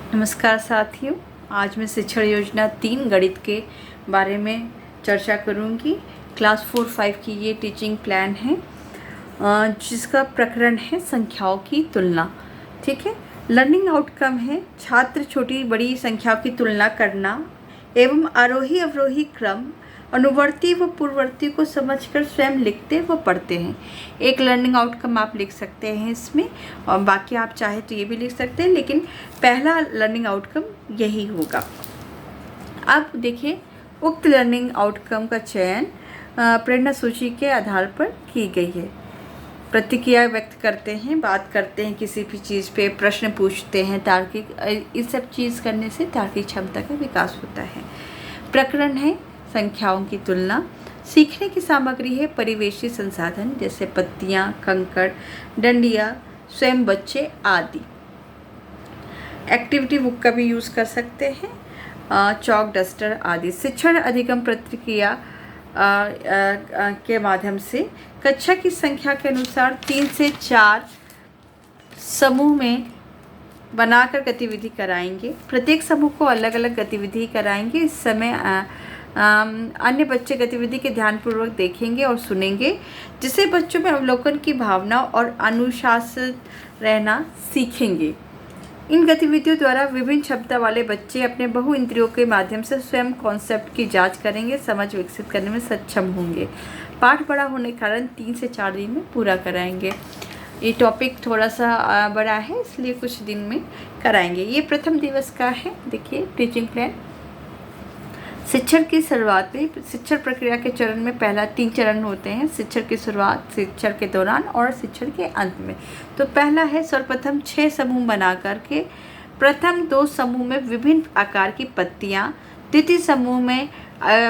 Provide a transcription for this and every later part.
नमस्कार साथियों, आज मैं शिक्षण योजना 3 गणित के बारे में चर्चा करूंगी। क्लास 4-5 की ये टीचिंग प्लान है जिसका प्रकरण है संख्याओं की तुलना। ठीक है, लर्निंग आउटकम है छात्र छोटी बड़ी संख्याओं की तुलना करना एवं आरोही अवरोही क्रम अनुवर्ती व पूर्ववर्ती को समझकर स्वयं लिखते व पढ़ते हैं। एक लर्निंग आउटकम आप लिख सकते हैं इसमें, और बाकी आप चाहे तो ये भी लिख सकते हैं, लेकिन पहला लर्निंग आउटकम यही होगा। अब देखिए, उक्त लर्निंग आउटकम का चयन प्रेरणा सूची के आधार पर की गई है। प्रतिक्रिया व्यक्त करते हैं, बात करते हैं किसी भी चीज़ पे, प्रश्न पूछते हैं, तार्किक, इस सब चीज़ करने से तार्किक क्षमता का विकास होता है। प्रकरण है संख्याओं की तुलना। सीखने की सामग्री है परिवेशी संसाधन जैसे पत्तियां, कंकड़, डंडियां, स्वयं बच्चे आदि। एक्टिविटी बुक का भी यूज़ कर सकते हैं, चौक, डस्टर आदि। शिक्षण अधिगम प्रतिक्रिया के माध्यम से कक्षा की संख्या के अनुसार 3 से 4 समूह में बनाकर गतिविधि कराएंगे। प्रत्येक समूह को अलग अलग गतिविधि कराएंगे। इस समय अन्य बच्चे गतिविधि के ध्यानपूर्वक देखेंगे और सुनेंगे, जिससे बच्चों में अवलोकन की भावना और अनुशासित रहना सीखेंगे। इन गतिविधियों द्वारा विभिन्न क्षमता वाले बच्चे अपने बहु इंद्रियों के माध्यम से स्वयं कॉन्सेप्ट की जांच करेंगे, समझ विकसित करने में सक्षम होंगे। पाठ बड़ा होने के कारण 3 से 4 दिन में पूरा कराएंगे। ये टॉपिक थोड़ा सा बड़ा है, इसलिए कुछ दिन में कराएंगे। ये प्रथम दिवस का है। देखिए टीचिंग प्लान। शिक्षण की शुरुआत में शिक्षण प्रक्रिया के चरण में पहला 3 चरण होते हैं। शिक्षण की शुरुआत, शिक्षण के दौरान और शिक्षण के अंत में। तो पहला है सर्वप्रथम 6 समूह बना करके प्रथम 2 समूह में विभिन्न आकार की पत्तियां, द्वितीय समूह में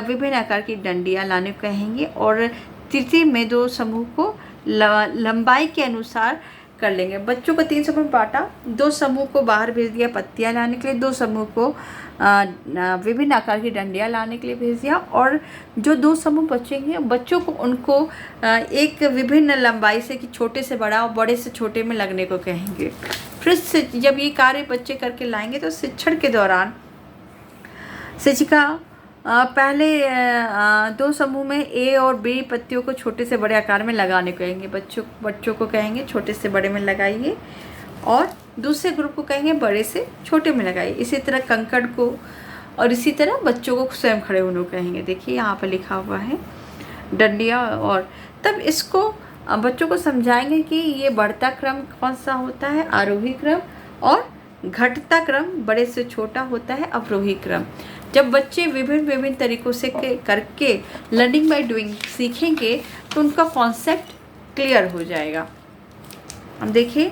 विभिन्न आकार की डंडियां लाने को कहेंगे, और तृतीय में 2 समूह को लंबाई के अनुसार कर लेंगे। बच्चों को 3 समूह में बांटा, 2 समूह को बाहर भेज दिया पत्तियां लाने के लिए, 2 समूह को विभिन्न आकार की डंडियां लाने के लिए भेज दिया, और जो 2 समूह बचेंगे बच्चों को उनको एक विभिन्न लंबाई से कि छोटे से बड़ा और बड़े से छोटे में लगने को कहेंगे। फिर जब ये कार्य बच्चे करके लाएंगे तो शिक्षण के दौरान शिक्षिका पहले 2 समूह में ए और बी पत्तियों को छोटे से बड़े आकार में लगाने को कहेंगे। बच्चों को कहेंगे छोटे से बड़े में लगाइए, और दूसरे ग्रुप को कहेंगे बड़े से छोटे में लगाइए। इसी तरह कंकड़ को, और इसी तरह बच्चों को स्वयं खड़े होने को कहेंगे। देखिए यहाँ पर लिखा हुआ है डंडियाँ, और तब इसको बच्चों को समझाएंगे कि ये बढ़ता क्रम कौन सा होता है, आरोही क्रम, और घटता क्रम बड़े से छोटा होता है, अवरोही क्रम। जब बच्चे विभिन्न तरीकों से करके लर्निंग बाय डूइंग सीखेंगे तो उनका कॉन्सेप्ट क्लियर हो जाएगा। अब देखिए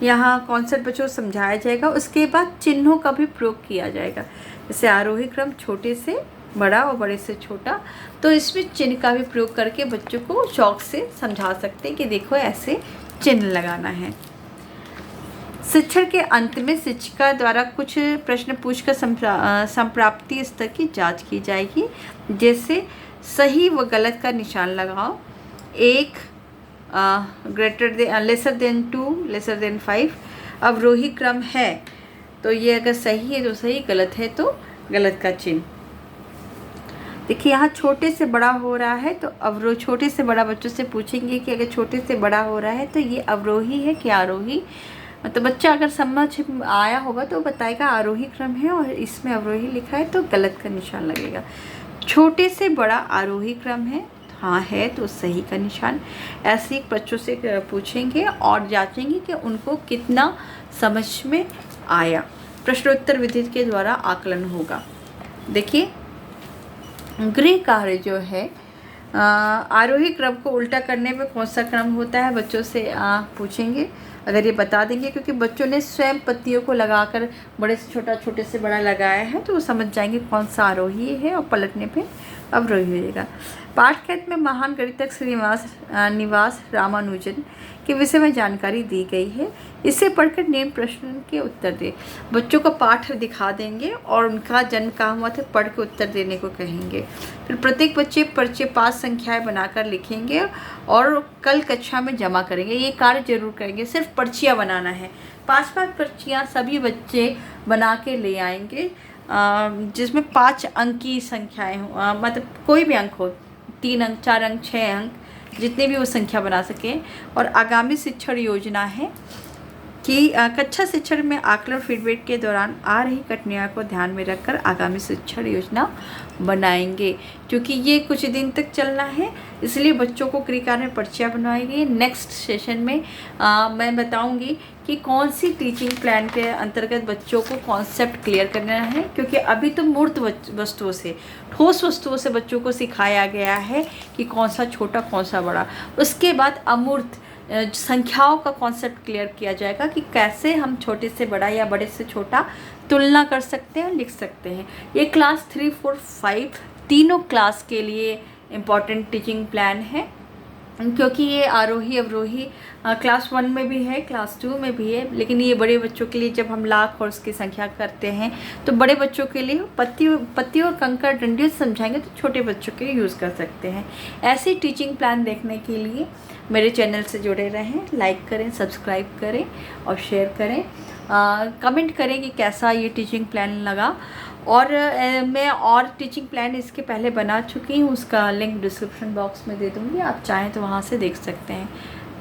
यहाँ कॉन्सेप्ट बच्चों को समझाया जाएगा। उसके बाद चिन्हों का भी प्रयोग किया जाएगा, जैसे आरोही क्रम छोटे से बड़ा और बड़े से छोटा, तो इसमें चिन्ह का भी प्रयोग करके बच्चों को चौक से समझा सकते हैं कि देखो ऐसे चिन्ह लगाना है। शिक्षण के अंत में शिक्षिका द्वारा कुछ प्रश्न पूछकर संप्राप्ति स्तर की जांच की जाएगी, जैसे सही व गलत का निशान लगाओ। 1 लेसर देन 2 लेसर देन 5 अवरोही क्रम है तो ये अगर सही है तो सही, गलत है तो गलत का चिन्ह। देखिए यहाँ छोटे से बड़ा हो रहा है तो छोटे से बड़ा बच्चों से पूछेंगे कि अगर छोटे से बड़ा हो रहा है तो ये अवरोही है कि आरोही। तो बच्चा अगर समझ आया होगा तो बताएगा आरोही क्रम है, और इसमें अवरोही लिखा है तो गलत का निशान लगेगा। छोटे से बड़ा आरोही क्रम है, हाँ है तो सही का निशान। ऐसे ही बच्चों से पूछेंगे और जांचेंगे कि उनको कितना समझ में आया। प्रश्नोत्तर विधि के द्वारा आकलन होगा। देखिए गृह कार्य जो है, आरोही क्रम को उल्टा करने में कौन सा क्रम होता है बच्चों से पूछेंगे। अगर ये बता देंगे, क्योंकि बच्चों ने स्वयं पत्तियों को लगाकर बड़े से छोटा, छोटे से बड़ा लगाया है, तो वो समझ जाएंगे कौन सा आरोही है, और पलटने पे अवरोही हो जाएगा। पाठ्यक्रम में महान गणितज्ञ श्रीनिवास रामानुजन के विषय में जानकारी दी गई है। इसे पढ़कर निम्न प्रश्न के उत्तर दे। बच्चों को पाठ दिखा देंगे और उनका जन्म कहाँ हुआ था पढ़ के उत्तर देने को कहेंगे। फिर प्रत्येक बच्चे पर्चे 5 संख्याएं बनाकर लिखेंगे और कल कक्षा में जमा करेंगे। ये कार्य जरूर करेंगे, सिर्फ पर्चियाँ बनाना है, 5-5 पर्चियाँ सभी बच्चे बना के ले आएंगे, जिसमें 5 अंक की संख्याएँ हों, मतलब कोई भी अंक हो, 3 अंक, 4 अंक, 6 अंक, जितने भी वो संख्या बना सकें। और आगामी शिक्षण योजना है कि कक्षा शिक्षण में आकलन फीडबैक के दौरान आ रही कठिनाइयों को ध्यान में रखकर आगामी शिक्षण योजना बनाएंगे। क्योंकि ये कुछ दिन तक चलना है, इसलिए बच्चों को क्रिकार में पर्चियाँ बनवाएंगी। नेक्स्ट सेशन में मैं बताऊंगी कि कौन सी टीचिंग प्लान के अंतर्गत बच्चों को कॉन्सेप्ट क्लियर करना है, क्योंकि अभी तो मूर्त वस्तुओं से, ठोस वस्तुओं से बच्चों को सिखाया गया है कि कौन सा छोटा कौन सा बड़ा। उसके बाद अमूर्त संख्याओं का कॉन्सेप्ट क्लियर किया जाएगा कि कैसे हम छोटे से बड़ा या बड़े से छोटा तुलना कर सकते हैं, लिख सकते हैं। ये क्लास 3, 4, 5 तीनों क्लास के लिए इम्पॉर्टेंट टीचिंग प्लान है, क्योंकि ये आरोही अवरोही क्लास 1 में भी है, क्लास 2 में भी है। लेकिन ये बड़े बच्चों के लिए जब हम लाख और उसकी संख्या करते हैं तो बड़े बच्चों के लिए पत्ती और कंकड़ डंडियों समझाएंगे, तो छोटे बच्चों के लिए यूज़ कर सकते हैं। ऐसे टीचिंग प्लान देखने के लिए मेरे चैनल से जुड़े रहें, लाइक करें, सब्सक्राइब करें और शेयर करें। कमेंट करें कि कैसा ये टीचिंग प्लान लगा। और मैं और टीचिंग प्लान इसके पहले बना चुकी हूँ, उसका लिंक डिस्क्रिप्शन बॉक्स में दे दूँगी, आप चाहें तो वहाँ से देख सकते हैं।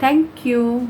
Thank you.